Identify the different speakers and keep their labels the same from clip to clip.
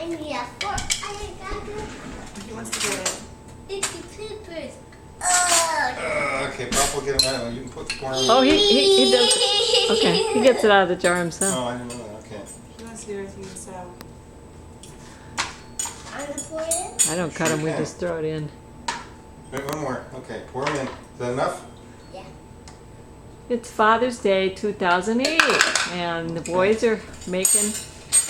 Speaker 1: I need a fork. I got it.
Speaker 2: He wants to get it.
Speaker 1: It's the papers.
Speaker 3: Okay, Pop will get him out. You can put the corn on.
Speaker 4: Oh, he does. Okay, he gets it out of the jar himself.
Speaker 3: Oh, I didn't know that. Okay.
Speaker 2: He wants to do everything himself.
Speaker 1: I'm gonna pour it in.
Speaker 4: I don't cut them, we just throw it in.
Speaker 3: Wait, one more. Okay, pour them in. Is that enough?
Speaker 1: Yeah.
Speaker 4: It's Father's Day 2008, and the boys are making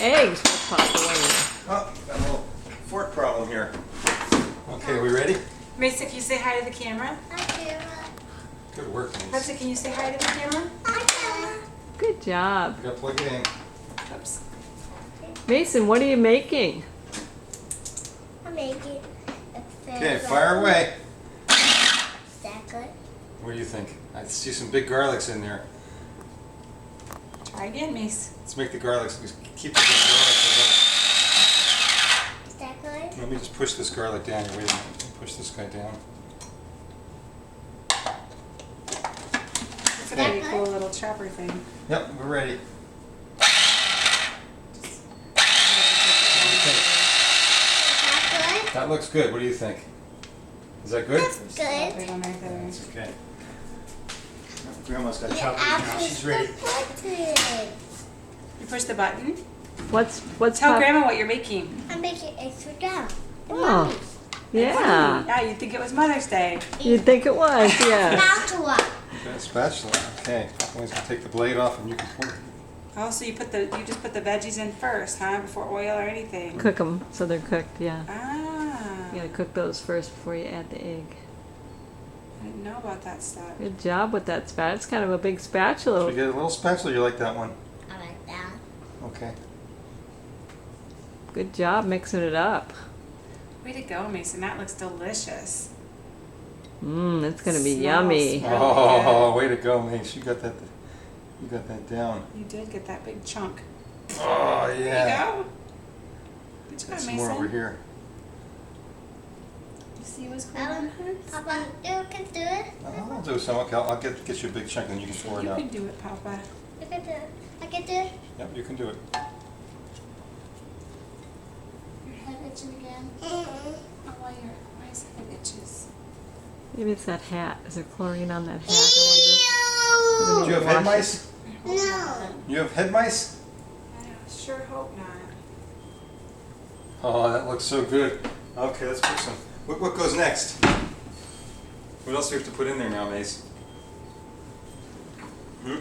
Speaker 4: eggs with Papa Wayne.
Speaker 3: Oh, got a little fork problem here. Okay, we ready?
Speaker 2: Mason, can you say hi to the camera?
Speaker 1: Hi, camera.
Speaker 3: Good work, Mace.
Speaker 2: Hudson, can you say hi to the camera?
Speaker 1: Hi, camera.
Speaker 4: Good job.
Speaker 3: You gotta plug it in.
Speaker 2: Oops.
Speaker 4: Mason, what are you making?
Speaker 1: I'm making a
Speaker 3: Okay, fire away.
Speaker 1: Is that good?
Speaker 3: What do you think? I see some big garlics in there.
Speaker 2: Try again, Mace.
Speaker 3: Let's make the garlics. Let's keep the garlic.
Speaker 1: Is that good?
Speaker 3: Let me just push this garlic down here. Wait a minute. Let me push this guy down.
Speaker 2: It's a pretty cool little chopper thing.
Speaker 3: Yep, we're ready.
Speaker 1: Is that good?
Speaker 3: That looks good. What do you think? Is that good?
Speaker 1: Good.
Speaker 2: Right on right there.
Speaker 3: That's okay. Grandma's got
Speaker 1: You
Speaker 3: choppers now.
Speaker 1: actually
Speaker 3: She's ready.
Speaker 1: put it.
Speaker 2: You push the button.
Speaker 4: What's
Speaker 2: Tell
Speaker 4: Pop-
Speaker 2: Grandma what you're making.
Speaker 1: I'm making extra down.
Speaker 4: Oh, yeah.
Speaker 2: Yeah, you'd think it was Mother's Day.
Speaker 4: You'd think it was, yeah.
Speaker 1: Spatula.
Speaker 3: Got a spatula. Okay. Always gonna take the blade off and you can pour it.
Speaker 2: Oh, so you just put the veggies in first, huh? Before oil or anything.
Speaker 4: Cook them so they're cooked, yeah.
Speaker 2: Ah.
Speaker 4: You gotta cook those first before you add the egg.
Speaker 2: I didn't know about that stuff.
Speaker 4: Good job with that spatula. It's kind of a big
Speaker 3: Should we
Speaker 4: spatula.
Speaker 3: get a little spatula? You like that one?
Speaker 1: I like that.
Speaker 3: Okay.
Speaker 4: Good job mixing it up.
Speaker 2: Way to go, Mason. That looks delicious.
Speaker 4: Mmm, it's gonna be
Speaker 2: Smells
Speaker 4: yummy.
Speaker 2: really
Speaker 3: Oh, way to go, Mace. You got that. You got that down.
Speaker 2: You did get that big chunk.
Speaker 3: Oh
Speaker 2: There
Speaker 3: yeah.
Speaker 2: you go. Good job,
Speaker 3: Got some
Speaker 2: Mason.
Speaker 3: more over here.
Speaker 2: You see what's going on?
Speaker 1: Papa, you can do it.
Speaker 3: I'll do some. Okay, I'll get you a big chunk and you can pour it
Speaker 2: You
Speaker 3: out.
Speaker 2: can do it, Papa.
Speaker 1: You can do it. I can do it.
Speaker 3: Yep, you can do it.
Speaker 2: Your head itching again?
Speaker 1: Mm-hmm.
Speaker 2: Oh, why is head itches?
Speaker 4: Maybe it's that hat. Is there chlorine on that hat? I
Speaker 3: Do
Speaker 4: wonder.
Speaker 3: you have head mice?
Speaker 1: No.
Speaker 3: You have head mice?
Speaker 2: I sure hope not.
Speaker 3: Oh, that looks so good. Okay, let's put some. What goes next? What else do we have to put in there now, Mace? Hmm?